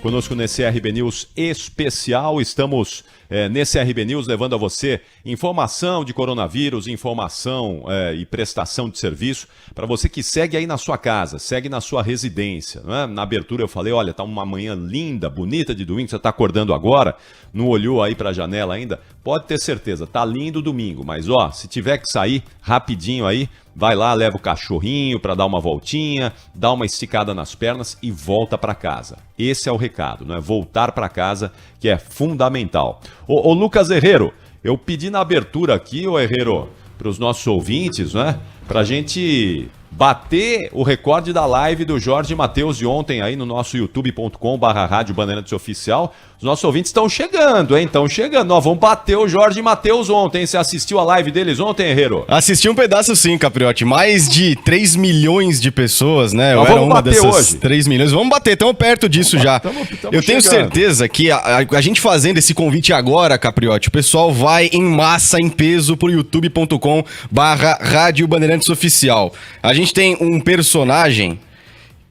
conosco nesse RB News especial. Estamos nesse RB News levando a você informação de coronavírus, informação e prestação de serviço para você que segue aí na sua casa, segue na sua residência. Né? Na abertura eu falei, olha, tá uma manhã linda, bonita de domingo, você tá acordando agora, não olhou aí para a janela ainda, pode ter certeza, tá lindo domingo, mas ó, se tiver que sair rapidinho aí, vai lá, leva o cachorrinho para dar uma voltinha, dá uma esticada nas pernas e volta para casa. Esse é o recado, né? Voltar para casa, que é fundamental. Ô Lucas Herrero, eu pedi na abertura aqui, ô Herrero, para os nossos ouvintes, né? Pra gente bater o recorde da live do Jorge Mateus de ontem aí no nosso youtube.com/Rádio Bandeirantes Oficial. Os nossos ouvintes estão chegando, hein? Estão chegando. Nós vamos bater o Jorge Mateus ontem. Você assistiu a live deles ontem, Herrero? Assisti um pedaço sim, Capriotti. Mais de 3 milhões de pessoas, né? Nós vamos bater hoje. 3 milhões. Vamos bater, estamos perto disso já. Eu tenho certeza que a gente fazendo esse convite agora, Capriotti, o pessoal vai em massa, em peso pro youtube.com/Rádio Bandeirantes Oficial. A gente tem um personagem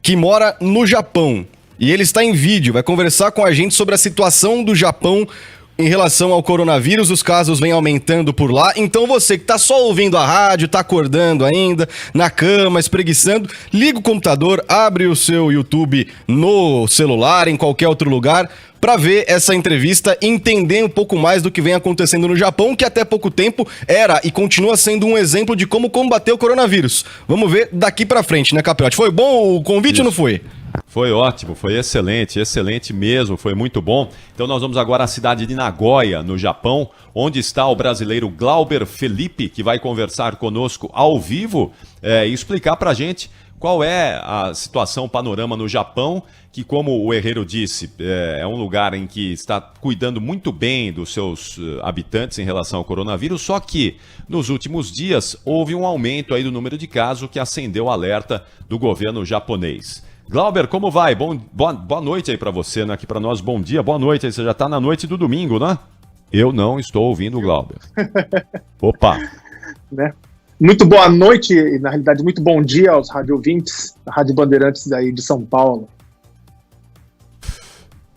que mora no Japão e ele está em vídeo, vai conversar com a gente sobre a situação do Japão em relação ao coronavírus. Os casos vêm aumentando por lá, então você que está só ouvindo a rádio, está acordando ainda, na cama, espreguiçando, liga o computador, abre o seu YouTube no celular, em qualquer outro lugar, para ver essa entrevista e entender um pouco mais do que vem acontecendo no Japão, que até pouco tempo era e continua sendo um exemplo de como combater o coronavírus. Vamos ver daqui para frente, né, Capriotti? Foi bom o convite ou não foi? Foi ótimo, foi excelente, excelente mesmo, foi muito bom. Então nós vamos agora à cidade de Nagoya, no Japão, onde está o brasileiro Glauber Felipe, que vai conversar conosco ao vivo e explicar pra gente qual é a situação, o panorama no Japão, que, como o Herrero disse, é um lugar em que está cuidando muito bem dos seus habitantes em relação ao coronavírus, só que nos últimos dias houve um aumento aí do número de casos que acendeu o alerta do governo japonês. Glauber, como vai? Boa noite aí para você, né? Aqui para nós, bom dia, boa noite. Aí você já está na noite do domingo, né? Eu não estou ouvindo o Glauber. Opa! Né? Muito boa noite, e na realidade muito bom dia aos rádio ouvintes da Rádio Bandeirantes daí de São Paulo.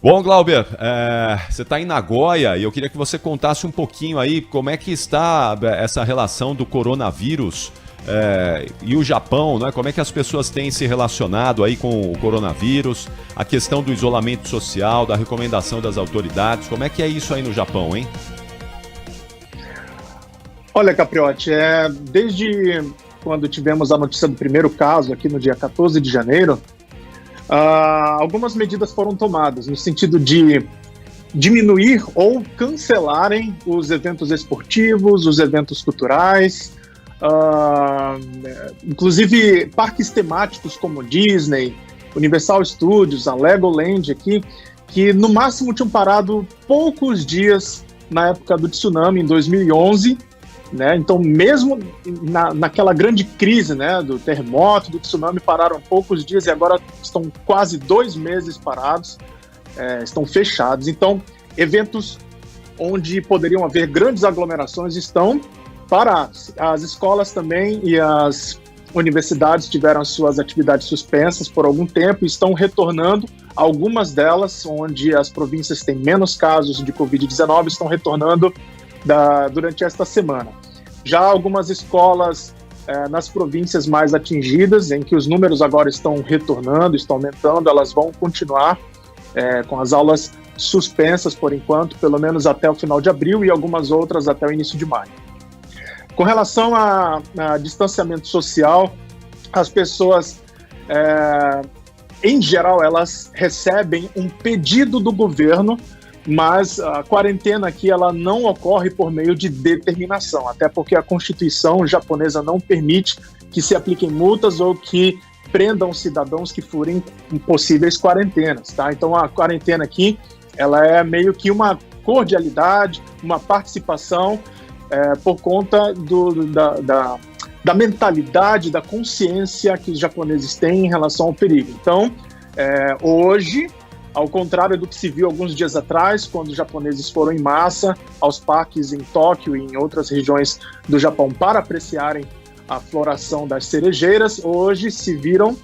Bom, Glauber, você está em Nagoya e eu queria que você contasse um pouquinho aí como é que está essa relação do coronavírus e o Japão, né? Como é que as pessoas têm se relacionado aí com o coronavírus, a questão do isolamento social, da recomendação das autoridades, como é que é isso aí no Japão, hein? Olha, Capriotti, desde quando tivemos a notícia do primeiro caso aqui no dia 14 de janeiro, algumas medidas foram tomadas no sentido de diminuir ou cancelarem os eventos esportivos, os eventos culturais, inclusive parques temáticos como Disney, Universal Studios, a Legoland aqui, que no máximo tinham parado poucos dias na época do tsunami, em 2011, né? Então mesmo naquela grande crise, né, do terremoto, do tsunami, pararam poucos dias e agora estão quase 2 meses parados, estão fechados. Então eventos onde poderiam haver grandes aglomerações estão parados. As escolas também e as universidades tiveram suas atividades suspensas por algum tempo e estão retornando. Algumas delas, onde as províncias têm menos casos de Covid-19, estão retornando durante esta semana. Já algumas escolas nas províncias mais atingidas, em que os números agora estão retornando, estão aumentando, elas vão continuar com as aulas suspensas por enquanto, pelo menos até o final de abril, e algumas outras até o início de maio. Com relação a distanciamento social, as pessoas, em geral, elas recebem um pedido do governo, mas a quarentena aqui ela não ocorre por meio de determinação, até porque a Constituição japonesa não permite que se apliquem multas ou que prendam cidadãos que furem possíveis quarentenas, tá? Então a quarentena aqui ela é meio que uma cordialidade, uma participação por conta da mentalidade, da consciência que os japoneses têm em relação ao perigo. Então, hoje, ao contrário do que se viu alguns dias atrás, quando os japoneses foram em massa aos parques em Tóquio e em outras regiões do Japão para apreciarem a floração das cerejeiras, hoje se viram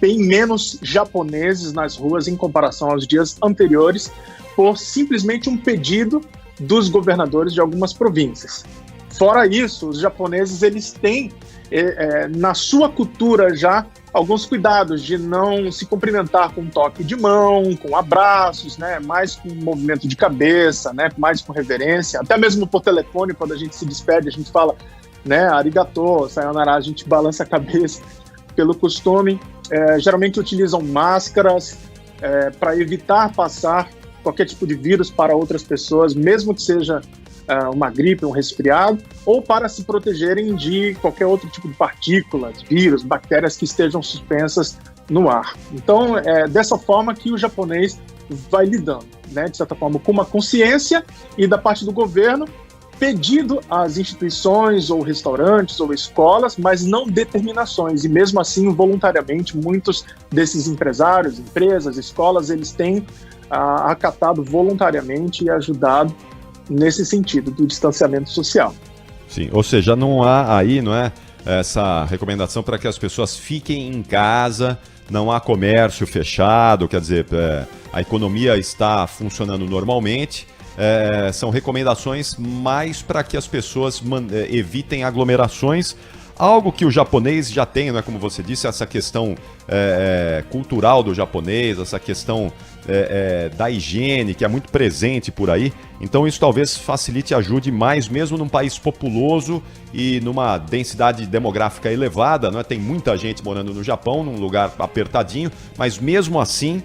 bem menos japoneses nas ruas em comparação aos dias anteriores, por simplesmente um pedido dos governadores de algumas províncias. Fora isso, os japoneses eles têm na sua cultura já alguns cuidados de não se cumprimentar com um toque de mão, com abraços, né, mais com movimento de cabeça, né, mais com reverência, até mesmo por telefone, quando a gente se despede, a gente fala, né, arigato, sayonara, a gente balança a cabeça pelo costume. Geralmente utilizam máscaras para evitar passar qualquer tipo de vírus para outras pessoas, mesmo que seja uma gripe, um resfriado, ou para se protegerem de qualquer outro tipo de partículas, vírus, bactérias que estejam suspensas no ar. Então, é dessa forma que o japonês vai lidando, né, de certa forma, com uma consciência e da parte do governo, pedindo às instituições, ou restaurantes, ou escolas, mas não determinações. E mesmo assim, voluntariamente, muitos desses empresários, empresas, escolas, eles têm acatado voluntariamente e ajudado nesse sentido do distanciamento social. Sim, ou seja, não há aí, não é, essa recomendação para que as pessoas fiquem em casa, não há comércio fechado, quer dizer, a economia está funcionando normalmente. São recomendações mais para que as pessoas evitem aglomerações, algo que o japonês já tem, não é, como você disse, essa questão cultural do japonês, essa questão da higiene, que é muito presente por aí. Então isso talvez facilite e ajude mais, mesmo num país populoso e numa densidade demográfica elevada, não é? Tem muita gente morando no Japão, num lugar apertadinho, mas mesmo assim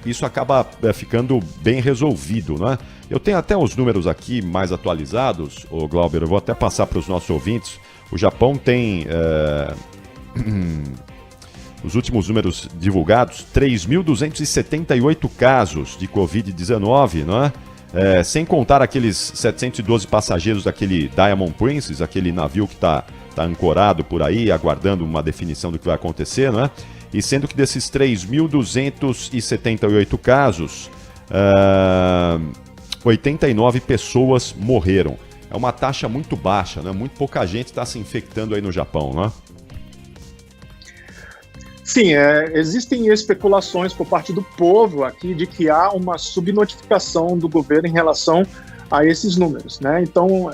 isso acaba ficando bem resolvido, não é? Eu tenho até os números aqui mais atualizados, ô Glauber, eu vou até passar para os nossos ouvintes. O Japão tem, os últimos números divulgados, 3.278 casos de Covid-19, não é? Sem contar aqueles 712 passageiros daquele Diamond Princess, aquele navio que está ancorado por aí, aguardando uma definição do que vai acontecer, não é? E sendo que desses 3.278 casos, 89 pessoas morreram. É uma taxa muito baixa, né? Muito pouca gente está se infectando aí no Japão, né? Sim, existem especulações por parte do povo aqui de que há uma subnotificação do governo em relação a esses números, né? Então,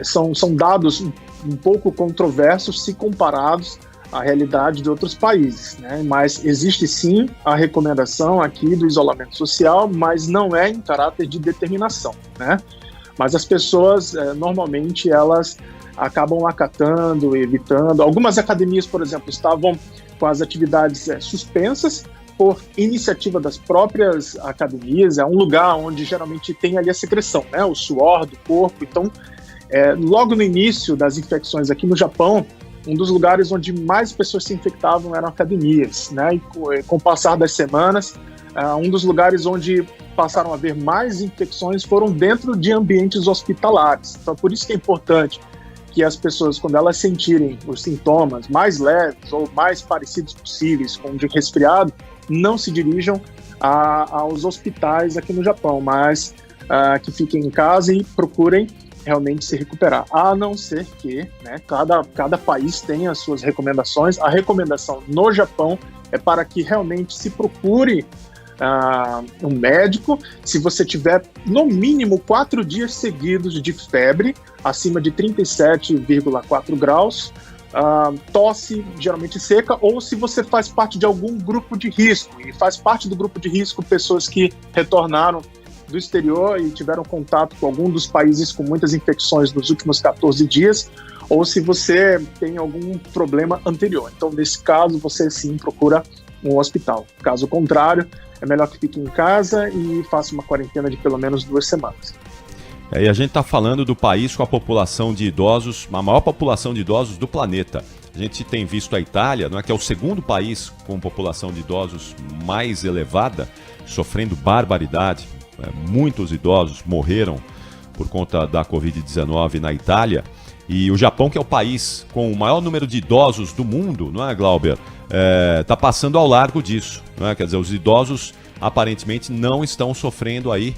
são dados um pouco controversos se comparados à realidade de outros países, né? Mas existe sim a recomendação aqui do isolamento social, mas não é em caráter de determinação, né? Mas as pessoas, normalmente, elas acabam acatando, evitando. Algumas academias, por exemplo, estavam com as atividades suspensas por iniciativa das próprias academias. É um lugar onde geralmente tem ali a secreção, né? O suor do corpo. Então, logo no início das infecções aqui no Japão, um dos lugares onde mais pessoas se infectavam eram academias, né? E com o passar das semanas, um dos lugares onde passaram a haver mais infecções foram dentro de ambientes hospitalares. Então, por isso que é importante que as pessoas, quando elas sentirem os sintomas mais leves ou mais parecidos possíveis com o de resfriado, não se dirijam aos hospitais aqui no Japão, mas que fiquem em casa e procurem realmente se recuperar. A não ser que, né, cada país tem as suas recomendações. A recomendação no Japão é para que realmente se procure um médico se você tiver no mínimo 4 dias seguidos de febre acima de 37,4 graus, tosse geralmente seca, ou se você faz parte de algum grupo de risco, e faz parte do grupo de risco pessoas que retornaram do exterior e tiveram contato com algum dos países com muitas infecções nos últimos 14 dias, ou se você tem algum problema anterior. Então, nesse caso, você sim procura um hospital. Caso contrário, é melhor que fique em casa e faça uma quarentena de pelo menos 2 semanas. E a gente está falando do país com a população de idosos, a maior população de idosos do planeta. A gente tem visto a Itália, não é, que é o segundo país com população de idosos mais elevada, sofrendo barbaridade. Muitos idosos morreram por conta da Covid-19 na Itália. E o Japão, que é o país com o maior número de idosos do mundo, não é, Glauber? Está passando ao largo disso, não é? Quer dizer, os idosos aparentemente não estão sofrendo aí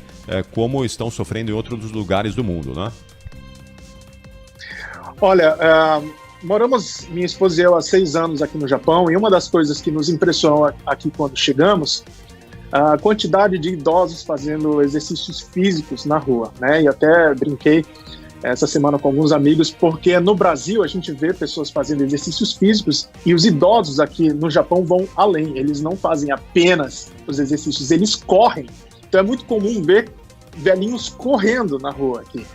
como estão sofrendo em outros lugares do mundo, né? Olha, moramos, minha esposa e eu, há 6 anos aqui no Japão, e uma das coisas que nos impressionou aqui quando chegamos, a quantidade de idosos fazendo exercícios físicos na rua, né? E até brinquei essa semana com alguns amigos, porque no Brasil a gente vê pessoas fazendo exercícios físicos e os idosos aqui no Japão vão além, eles não fazem apenas os exercícios, eles correm. Então é muito comum ver velhinhos correndo na rua aqui.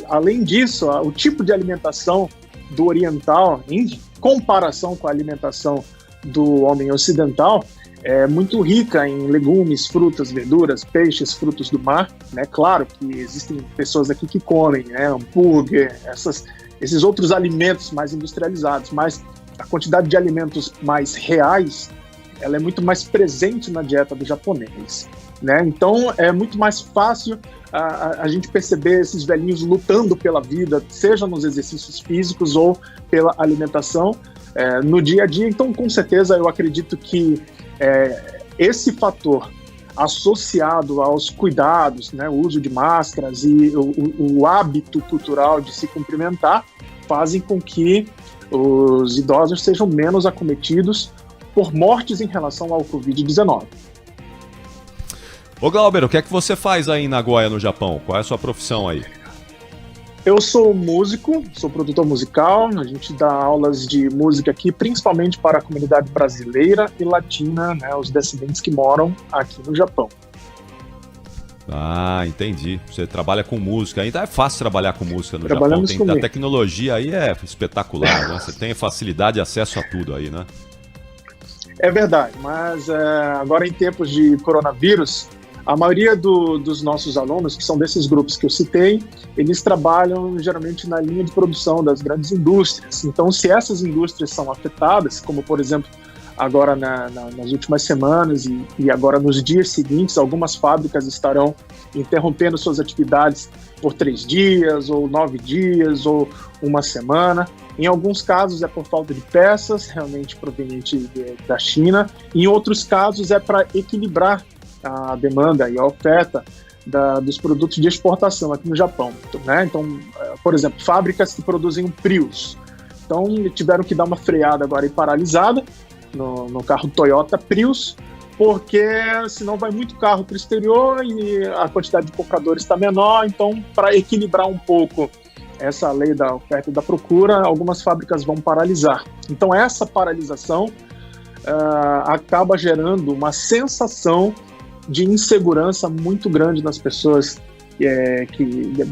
Além disso, o tipo de alimentação do oriental, em comparação com a alimentação do homem ocidental, é muito rica em legumes, frutas, verduras, peixes, frutos do mar, né? Claro que existem pessoas aqui que comem, né, hambúrguer, esses outros alimentos mais industrializados, mas a quantidade de alimentos mais reais, ela é muito mais presente na dieta do japonês, né? Então é muito mais fácil a gente perceber esses velhinhos lutando pela vida, seja nos exercícios físicos ou pela alimentação no dia a dia. Então, com certeza, eu acredito que esse fator associado aos cuidados, né, o uso de máscaras e o hábito cultural de se cumprimentar, fazem com que os idosos sejam menos acometidos por mortes em relação ao Covid-19. Ô Glauber, o que é que você faz aí em Nagoya, no Japão? Qual é a sua profissão aí? Eu sou músico, sou produtor musical, a gente dá aulas de música aqui, principalmente para a comunidade brasileira e latina, né, os descendentes que moram aqui no Japão. Ah, entendi. Você trabalha com música, ainda é fácil trabalhar com música no Trabalhamos Japão. com A tecnologia aí é espetacular, né? Você tem facilidade de acesso a tudo aí, né? É verdade, mas agora em tempos de coronavírus, a maioria dos nossos alunos, que são desses grupos que eu citei, eles trabalham geralmente na linha de produção das grandes indústrias. Então, se essas indústrias são afetadas, como por exemplo, agora nas últimas semanas e agora nos dias seguintes, algumas fábricas estarão interrompendo suas atividades por 3 dias, ou 9 dias, ou uma semana. Em alguns casos é por falta de peças, realmente proveniente da China. Em outros casos é para equilibrar a demanda e a oferta dos produtos de exportação aqui no Japão, né? Então, por exemplo, fábricas que produzem um Prius, então tiveram que dar uma freada agora e paralisada no carro Toyota Prius, porque senão vai muito carro para o exterior e a quantidade de compradores está menor. Então, para equilibrar um pouco essa lei da oferta e da procura, algumas fábricas vão paralisar. Então, essa paralisação acaba gerando uma sensação de insegurança muito grande nas pessoas,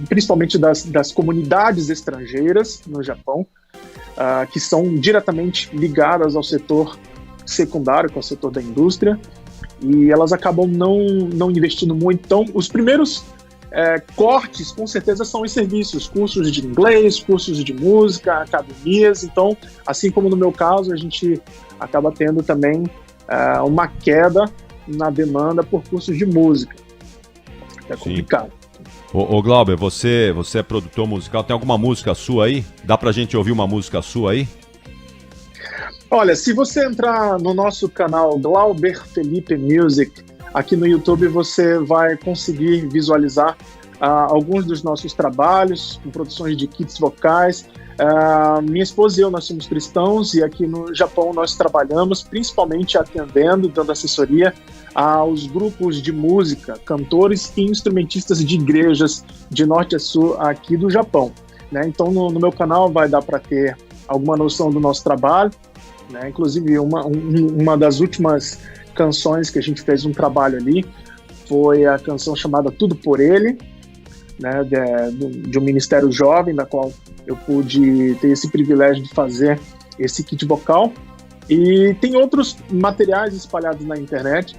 principalmente das comunidades estrangeiras no Japão, que são diretamente ligadas ao setor secundário, que é o setor da indústria, e elas acabam não investindo muito. Então, os primeiros cortes, com certeza, são os serviços, cursos de inglês, cursos de música, academias. Então, assim como no meu caso, a gente acaba tendo também uma queda na demanda por cursos de música. É complicado. Ô Glauber, você é produtor musical, tem alguma música sua aí? Dá pra gente ouvir uma música sua aí? Olha, se você entrar no nosso canal Glauber Felipe Music, aqui no YouTube você vai conseguir visualizar alguns dos nossos trabalhos, com produções de kits vocais. Minha esposa e eu, nós somos cristãos, e aqui no Japão nós trabalhamos principalmente atendendo, dando assessoria aos grupos de música, cantores e instrumentistas de igrejas de norte a sul aqui do Japão, né? Então no meu canal vai dar para ter alguma noção do nosso trabalho, né? Inclusive uma das últimas canções que a gente fez um trabalho ali foi a canção chamada Tudo por Ele, né? De um ministério jovem, da qual eu pude ter esse privilégio de fazer esse kit vocal. E tem outros materiais espalhados na internet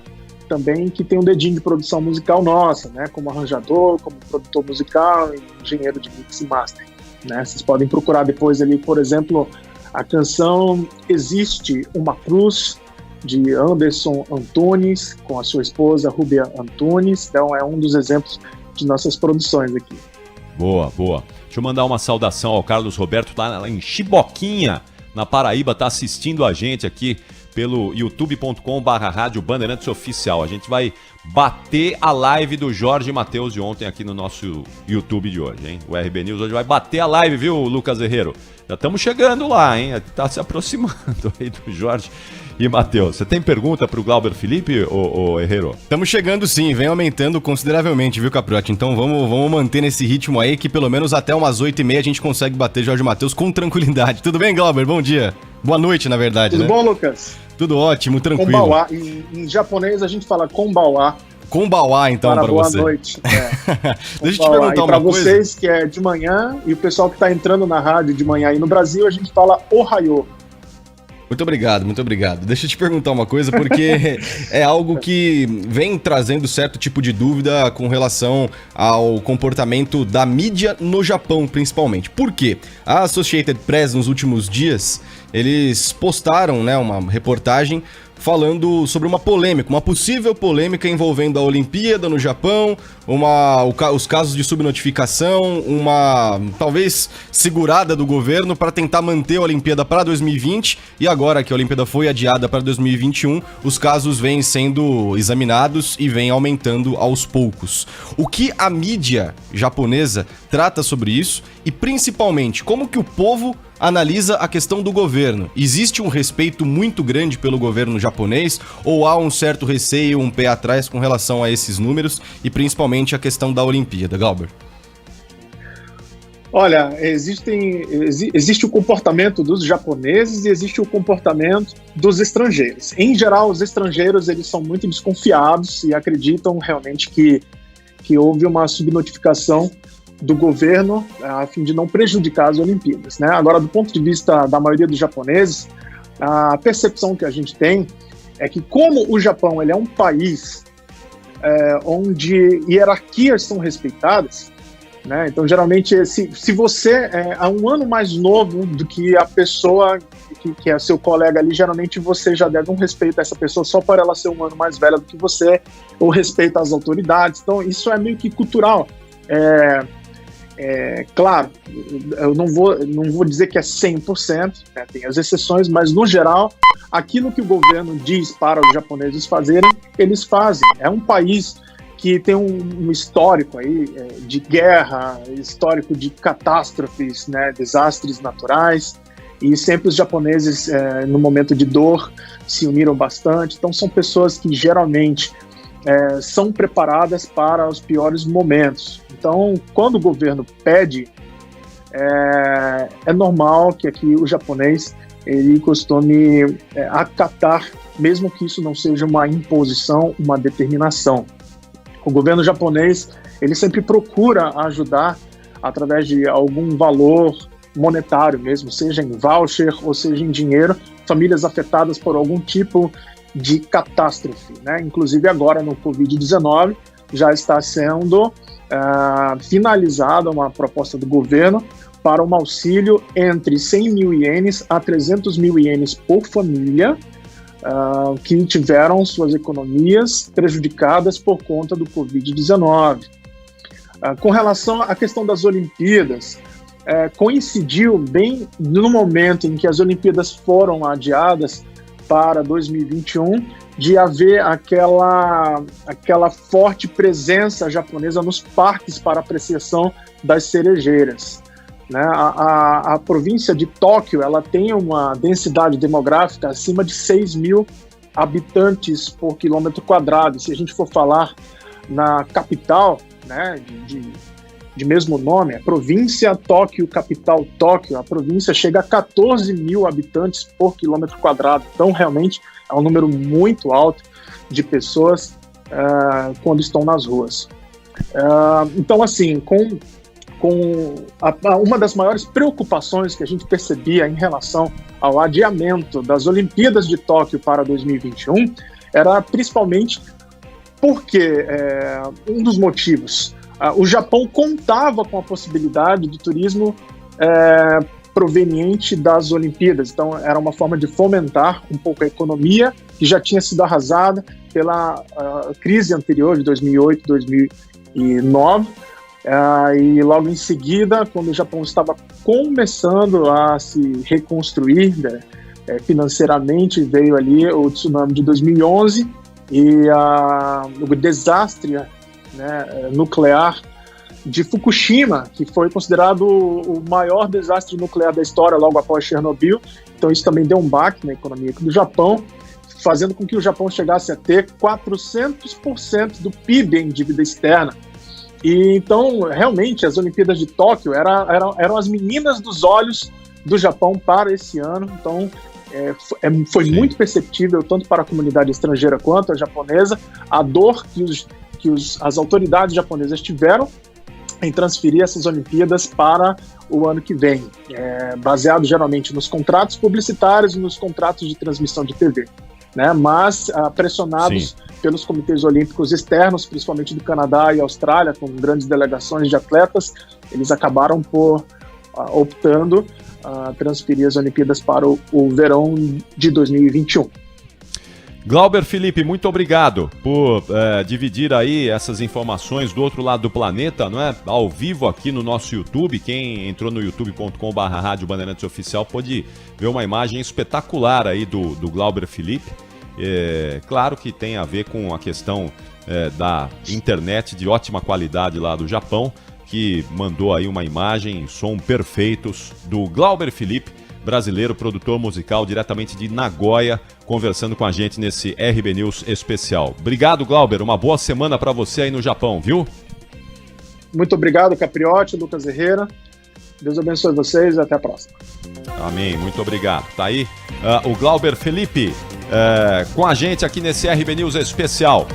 também que tem um dedinho de produção musical nossa, né? Como arranjador, como produtor musical e engenheiro de mix e master, né? Vocês podem procurar depois ali, por exemplo, a canção Existe uma Cruz, de Anderson Antunes, com a sua esposa Rubia Antunes. Então é um dos exemplos de nossas produções aqui. Boa. Deixa eu mandar uma saudação ao Carlos Roberto, lá em Chiboquinha, na Paraíba, tá assistindo a gente aqui pelo youtube.com/Rádio Bandeirantes Oficial. A gente vai bater a live do Jorge Mateus de ontem aqui no nosso YouTube de hoje, hein? O RB News hoje vai bater a live, viu, Lucas Herrero? Já estamos chegando lá, hein? Está se aproximando aí do Jorge e Matheus. Você tem pergunta para o Glauber Felipe, ô Herrero? Estamos chegando sim, vem aumentando consideravelmente, viu, Capriotti? Então vamos manter nesse ritmo aí, que pelo menos até umas 8h30 a gente consegue bater Jorge e Matheus com tranquilidade. Tudo bem, Glauber? Bom dia. Boa noite, na verdade, Tudo né? bom, Lucas? Tudo ótimo, tranquilo. Konbawa. Em japonês a gente fala konbawa. Konbawa, então, para você. Boa noite. Deixa eu te perguntar uma coisa. Para vocês que é de manhã e o pessoal que está entrando na rádio de manhã aí no Brasil, a gente fala ohayo. Muito obrigado. Deixa eu te perguntar uma coisa, porque é algo que vem trazendo certo tipo de dúvida com relação ao comportamento da mídia no Japão, principalmente. Por quê? A Associated Press, nos últimos dias, eles postaram, né, uma reportagem falando sobre uma polêmica, uma possível polêmica envolvendo a Olimpíada no Japão, os casos de subnotificação, uma talvez segurada do governo para tentar manter a Olimpíada para 2020, e agora que a Olimpíada foi adiada para 2021, os casos vêm sendo examinados e vêm aumentando aos poucos. O que a mídia japonesa trata sobre isso e principalmente como que o povo analisa a questão do governo? Existe um respeito muito grande pelo governo japonês ou há um certo receio, um pé atrás com relação a esses números e principalmente a questão da Olimpíada, Glauber? Olha, existe o comportamento dos japoneses e existe o comportamento dos estrangeiros. Em geral, os estrangeiros eles são muito desconfiados e acreditam realmente que houve uma subnotificação do governo a fim de não prejudicar as Olimpíadas, né? Agora, do ponto de vista da maioria dos japoneses, a percepção que a gente tem é que como o Japão ele é um país onde hierarquias são respeitadas, né? Então, geralmente, se você é um ano mais novo do que a pessoa que é seu colega ali, geralmente você já deve um respeito a essa pessoa só por ela ser um ano mais velha do que você, ou respeito às autoridades. Então, isso é meio que cultural. Claro, eu não vou dizer que é 100%, né? Tem as exceções, mas no geral, aquilo que o governo diz para os japoneses fazerem, eles fazem. É um país que tem um histórico aí de guerra, histórico de catástrofes, né? Desastres naturais, e sempre os japoneses, no momento de dor, se uniram bastante. Então são pessoas que geralmente são preparadas para os piores momentos. Então, quando o governo pede, é normal que aqui o japonês ele costume acatar, mesmo que isso não seja uma imposição, uma determinação. O governo japonês ele sempre procura ajudar através de algum valor monetário mesmo, seja em voucher ou seja em dinheiro, famílias afetadas por algum tipo de catástrofe, né? Inclusive agora no Covid-19 já está sendo finalizada uma proposta do governo para um auxílio entre 100 mil ienes a 300 mil ienes por família que tiveram suas economias prejudicadas por conta do Covid-19. Com relação à questão das Olimpíadas, coincidiu bem no momento em que as Olimpíadas foram adiadas para 2021, de haver aquela forte presença japonesa nos parques para apreciação das cerejeiras, né? A província de Tóquio ela tem uma densidade demográfica acima de 6 mil habitantes por quilômetro quadrado. Se a gente for falar na capital, né, de mesmo nome, a província Tóquio, capital Tóquio, a província chega a 14 mil habitantes por quilômetro quadrado. Então, realmente, é um número muito alto de pessoas quando estão nas ruas. Então, assim, uma das maiores preocupações que a gente percebia em relação ao adiamento das Olimpíadas de Tóquio para 2021 era principalmente porque um dos motivos, o Japão contava com a possibilidade de turismo proveniente das Olimpíadas. Então, era uma forma de fomentar um pouco a economia, que já tinha sido arrasada pela crise anterior de 2008, 2009. E logo em seguida, quando o Japão estava começando a se reconstruir financeiramente, veio ali o tsunami de 2011 e o desastre nuclear de Fukushima, que foi considerado o maior desastre nuclear da história logo após Chernobyl. Então isso também deu um baque na economia do Japão, fazendo com que o Japão chegasse a ter 400% do PIB em dívida externa. E então, realmente, as Olimpíadas de Tóquio eram as meninas dos olhos do Japão para esse ano. Então, foi muito perceptível, tanto para a comunidade estrangeira quanto a japonesa, a dor que as autoridades japonesas tiveram em transferir essas Olimpíadas para o ano que vem, baseado geralmente nos contratos publicitários e nos contratos de transmissão de TV. Né? Mas pressionados pelos comitês olímpicos externos, principalmente do Canadá e Austrália, com grandes delegações de atletas, eles acabaram por optando a transferir as Olimpíadas para o verão de 2021. Glauber Felipe, muito obrigado por dividir aí essas informações do outro lado do planeta, não é? Ao vivo aqui no nosso YouTube. Quem entrou no youtube.com/Rádio Bandeirantes Oficial pode ver uma imagem espetacular aí do Glauber Felipe. Claro que tem a ver com a questão da internet de ótima qualidade lá do Japão, que mandou aí uma imagem, som perfeitos do Glauber Felipe, brasileiro, produtor musical diretamente de Nagoya, conversando com a gente nesse RB News especial. Obrigado, Glauber. Uma boa semana para você aí no Japão, viu? Muito obrigado, Capriotti, Lucas Herrera. Deus abençoe vocês e até a próxima. Amém. Muito obrigado. Tá aí o Glauber Felipe com a gente aqui nesse RB News especial.